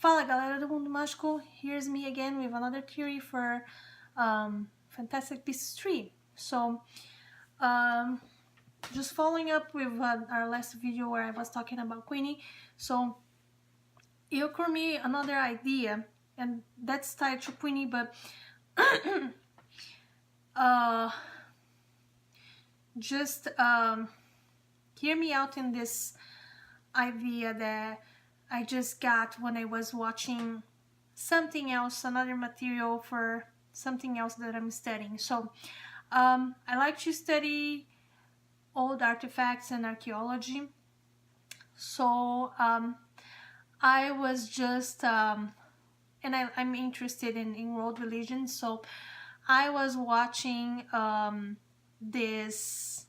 Fala galera do Mundo Mágico, here's me again with another theory for Fantastic Beasts 3. So, just following up with our last video where I was talking about Queenie. So, it occurred to me another idea, and that's tied to Queenie, but just hear me out in this idea that I just got when I was watching something else, another material for something else that I'm studying. So I like to study old artifacts and archaeology. So I was just, and I'm interested in world religions. So I was watching this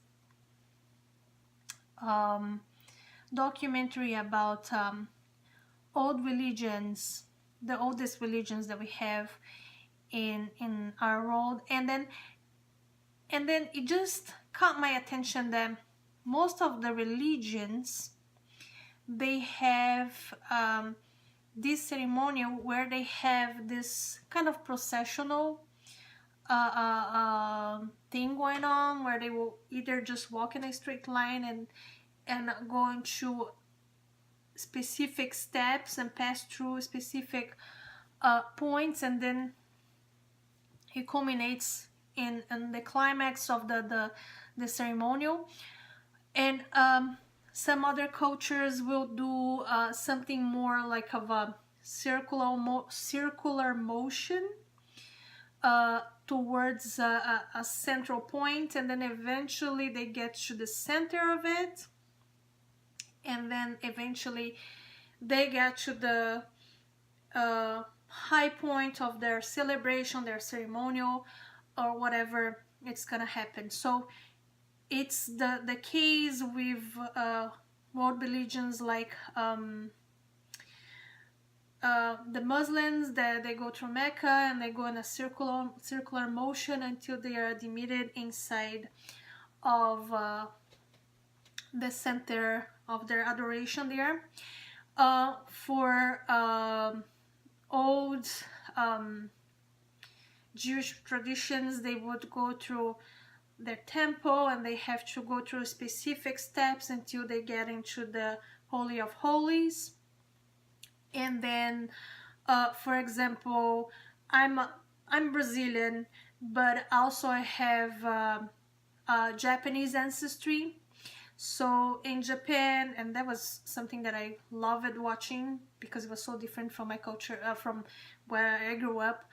documentary about old religions, the oldest religions that we have in our world, and then it just caught my attention that most of the religions, they have this ceremonial where they have this kind of processional thing going on, where they will either just walk in a straight line and go into specific steps and pass through specific points, and then it culminates in the climax of the ceremonial. And some other cultures will do something more like of a circular motion towards a central point, and then eventually they get to the center of it, and then eventually they get to the high point of their celebration, their ceremonial, or whatever it's gonna happen. So it's the case with world religions like the Muslims, that they go through Mecca and they go in a circular motion until they are admitted inside of the center of their adoration there. For old Jewish traditions, they would go through their temple and they have to go through specific steps until they get into the Holy of Holies. And then for example, I'm Brazilian, but also I have Japanese ancestry. So in Japan, and that was something that I loved watching because it was so different from my culture, from where I grew up.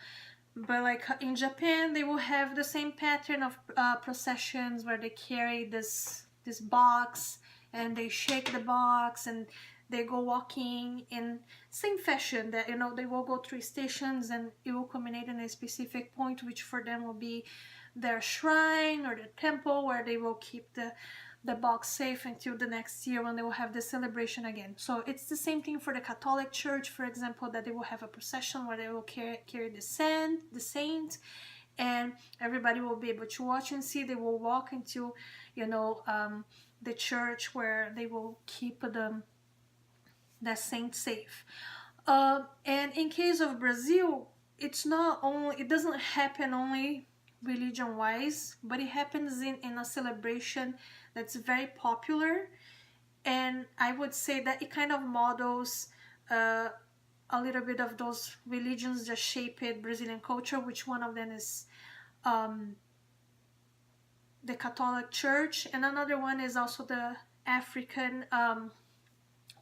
But like in Japan, they will have the same pattern of processions where they carry this box and they shake the box and they go walking in same fashion that, you know, they will go through stations and it will culminate in a specific point, which for them will be their shrine or the temple, where they will keep the box safe until the next year when they will have the celebration again. So it's the same thing for the Catholic Church, for example, that they will have a procession where they will carry the saint, and everybody will be able to watch and see. They will walk into, you know, the church where they will keep the saint safe. And in case of Brazil, it's not only, it doesn't happen only religion-wise, but it happens in a celebration that's very popular, and I would say that it kind of models a little bit of those religions that shaped Brazilian culture, which one of them is the Catholic Church, and another one is also the African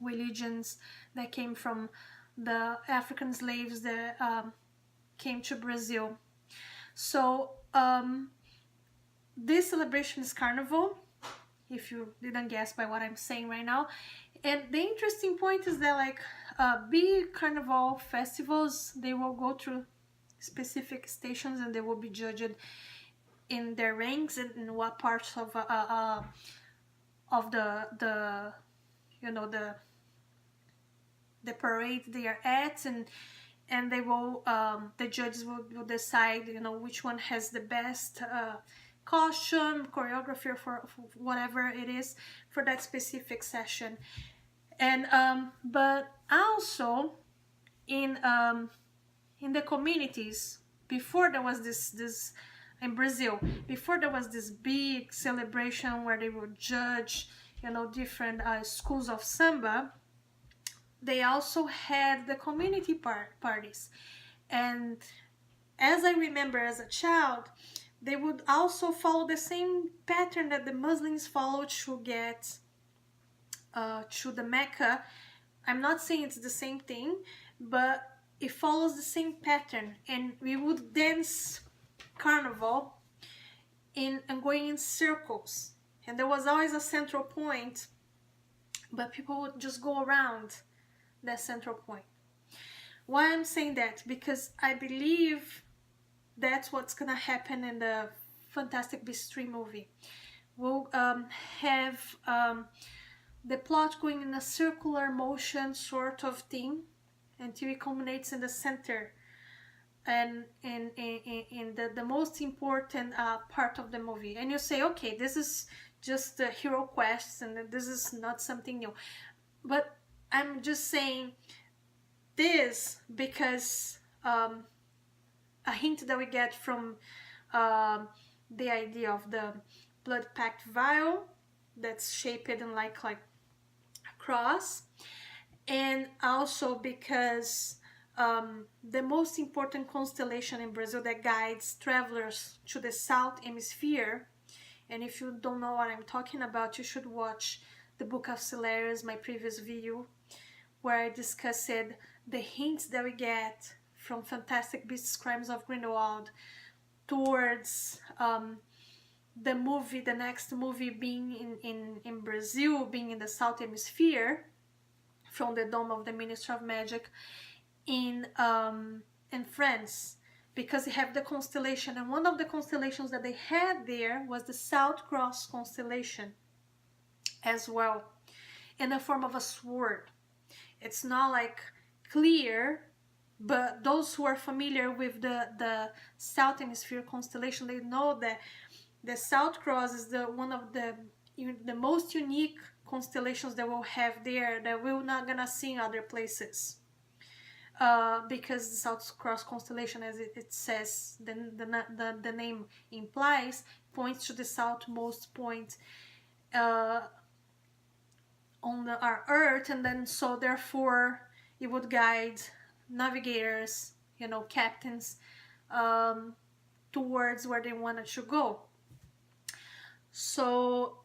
religions that came from the African slaves that came to Brazil. So this celebration is Carnival, if you didn't guess by what I'm saying right now. And the interesting point is that like big Carnival festivals, they will go through specific stations and they will be judged in their ranks and in what parts of the you know, the parade they are at, and they will the judges will decide, you know, which one has the best costume, choreography, for whatever it is for that specific session. And but also in the communities, before there was this in Brazil, before there was this big celebration where they would judge, you know, different schools of samba, they also had the community parties. And as I remember as a child, they would also follow the same pattern that the Muslims follow to get to the Mecca. I'm not saying it's the same thing, but it follows the same pattern. And we would dance carnival and going in circles. And there was always a central point, but people would just go around that central point. Why I'm saying that? Because I believe that's what's gonna happen in the Fantastic Beasts 3 movie. We'll have the plot going in a circular motion sort of thing until it culminates in the center and in the most important part of the movie. And you say, okay, this is just the hero quests and this is not something new. But I'm just saying this because a hint that we get from the idea of the blood pact vial that's shaped in like a cross, and also because the most important constellation in Brazil that guides travelers to the South Hemisphere, and if you don't know what I'm talking about, you should watch the Book of Celerius, my previous video, where I discussed the hints that we get from Fantastic Beasts Crimes of Grindelwald towards the next movie being in Brazil, being in the South Hemisphere, from the Dome of the Ministry of Magic in France, because they have the constellation, and one of the constellations that they had there was the South Cross constellation as well, in the form of a sword. It's not like clear, but those who are familiar with the South Hemisphere constellation, they know that the South Cross is one of the most unique constellations that we'll have there, that we're not gonna see in other places. Because the South Cross constellation, as it says, the name implies, points to the southmost point on our Earth, and then so therefore it would guide navigators, you know, captains, towards where they wanted to go. So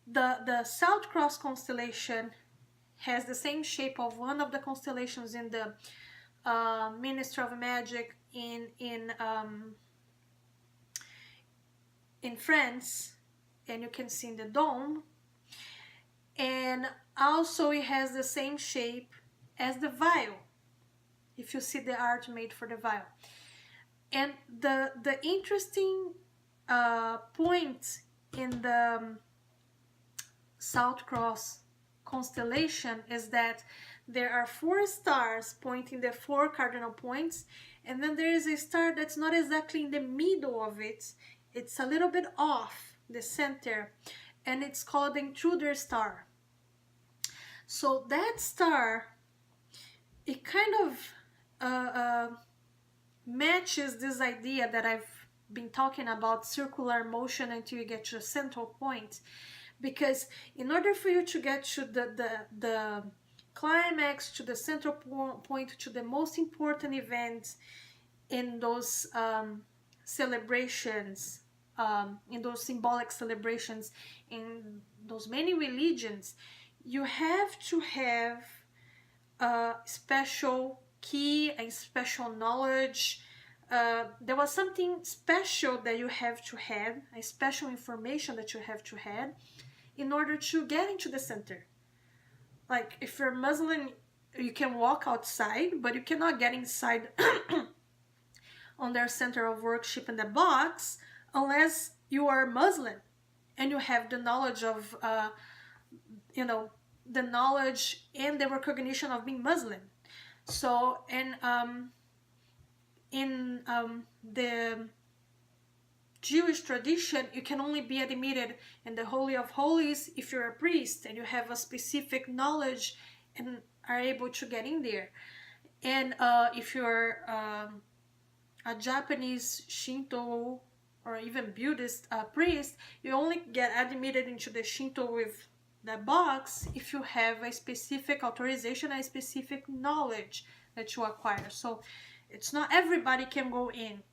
the South Cross constellation has the same shape of one of the constellations in the Ministry of Magic in France, and you can see in the dome, and also it has the same shape as the vial, if you see the art made for the vial. And the interesting point in the South Cross constellation is that there are 4 stars pointing the 4 cardinal points, and then there is a star that's not exactly in the middle of it, it's a little bit off the center, and it's called the intruder star. So that star, it kind of matches this idea that I've been talking about, circular motion until you get to a central point. Because in order for you to get to the climax, to the central point, to the most important event in those celebrations, in those symbolic celebrations, in those many religions, you have to have a special key, a special knowledge. There was something special that you have to have, a special information that you have to have in order to get into the center. Like if you're Muslim, you can walk outside, but you cannot get inside on their center of worship in the box unless you are Muslim and you have the knowledge of, the knowledge and the recognition of being Muslim. So, and in the Jewish tradition, you can only be admitted in the Holy of Holies if you're a priest and you have a specific knowledge and are able to get in there. And if you're a Japanese Shinto or even Buddhist priest, you only get admitted into the Shinto with the box if you have a specific authorization, a specific knowledge that you acquire. So it's not everybody can go in.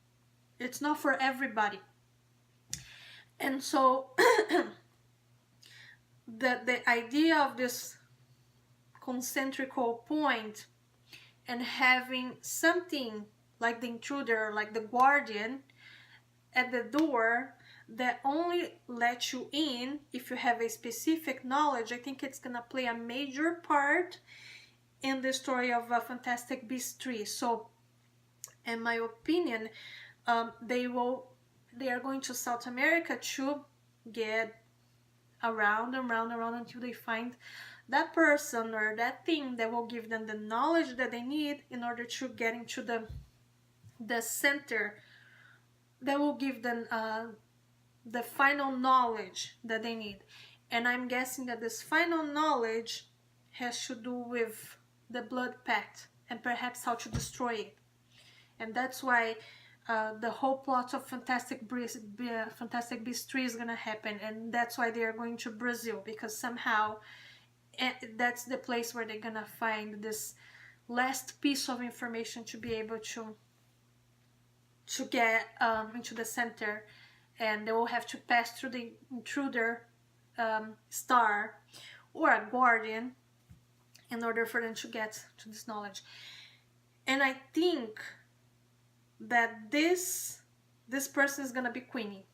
It's not for everybody. And so the idea of this concentrical point and having something like the intruder, like the guardian at the door that only lets you in if you have a specific knowledge, I think it's gonna play a major part in the story of Fantastic Beasts 3. So in my opinion, they are going to South America to get around until they find that person or that thing that will give them the knowledge that they need in order to get into the center that will give them the final knowledge that they need. And I'm guessing that this final knowledge has to do with the blood pact and perhaps how to destroy it. And that's why the whole plot of Fantastic Beasts 3 is gonna happen, and that's why they are going to Brazil, because somehow that's the place where they're gonna find this last piece of information to be able to get into the center, and they will have to pass through the intruder star or a guardian in order for them to get to this knowledge. And I think that this person is gonna be Queenie.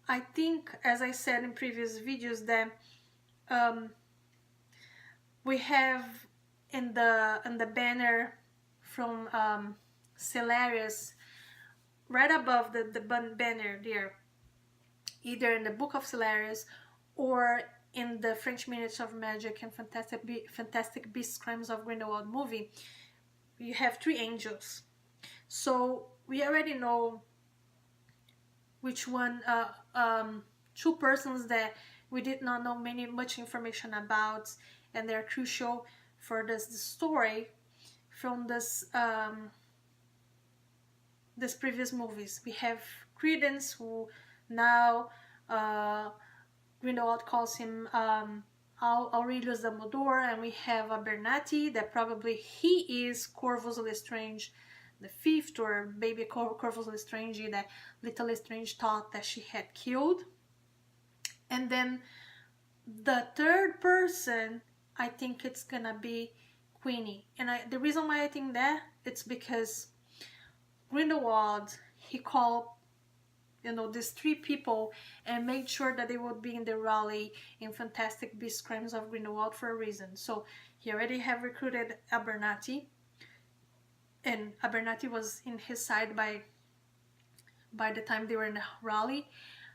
I think, as I said in previous videos, that we have in the banner from Celarius, right above the banner there, either in the Book of Celarius or in the French Minutes of Magic and Fantastic Beasts Crimes of Grindelwald movie, you have 3 angels. So we already know which one, 2 persons that we did not know much information about, and they're crucial for this story from this previous movies. We have Credence, who now Grindelwald calls him Aurelius Dumbledore, and we have Abernathy, that probably he is Corvus Lestrange the 5th, or baby Corvus Lestrange that little Lestrange thought that she had killed. And then the 3rd person, I think it's gonna be Queenie. And the reason why I think that, it's because Grindelwald, he called these 3 people and made sure that they would be in the rally in Fantastic Beasts Crimes of Grindelwald for a reason. So he already have recruited Abernathy, and Abernathy was in his side by the time they were in the rally,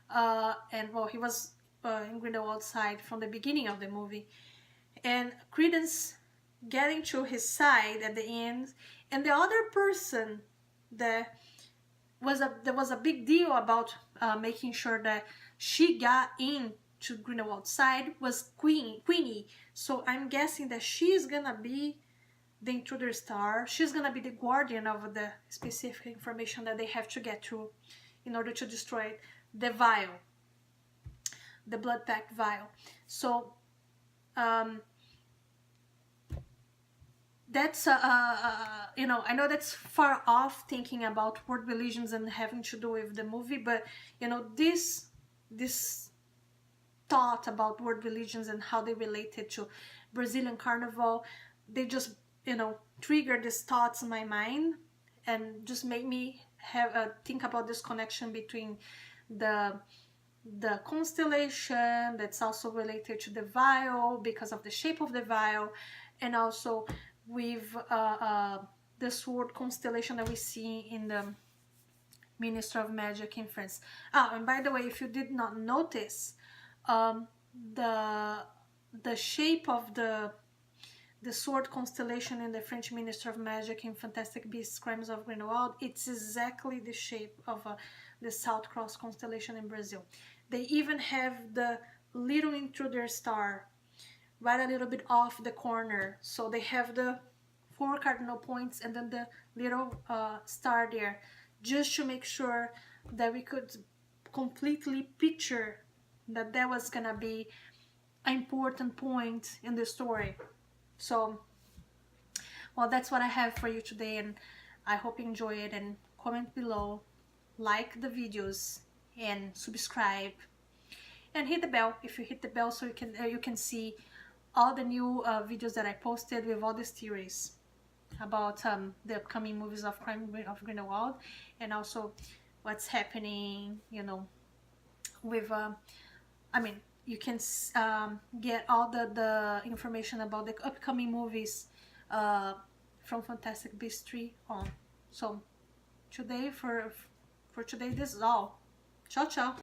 and well, he was in Grindelwald's side from the beginning of the movie. And Credence getting to his side at the end, and the other person that was a big deal about making sure that she got in to Grindelwald's side was Queenie. So I'm guessing that she's gonna be the intruder star. She's gonna be the guardian of the specific information that they have to get through in order to destroy the vial, the blood pact vial. So that's I know that's far off, thinking about world religions and having to do with the movie, but this thought about world religions and how they related to Brazilian Carnival, they just trigger these thoughts in my mind and just make me have think about this connection between the constellation that's also related to the vial because of the shape of the vial, and also with the sword constellation that we see in the Minister of Magic in France. And by the way, if you did not notice, the shape of the sword constellation in the French Minister of Magic in Fantastic Beasts Crimes of Grindelwald, it's exactly the shape of the South Cross constellation in Brazil. They even have the little intruder star right a little bit off the corner. So they have the 4 cardinal points and then the little star there, just to make sure that we could completely picture that that was gonna be an important point in the story. So, well, that's what I have for you today, and I hope you enjoy it. And comment below, like the videos, and subscribe, and hit the bell. If you hit the bell, so you can see all the new videos that I posted with all these theories about the upcoming movies of Crime of Grindelwald, and also what's happening, you know, with I mean, you can get all the information about the upcoming movies from Fantastic Beasts 3 on. So today, for today, this is all. Ciao, ciao.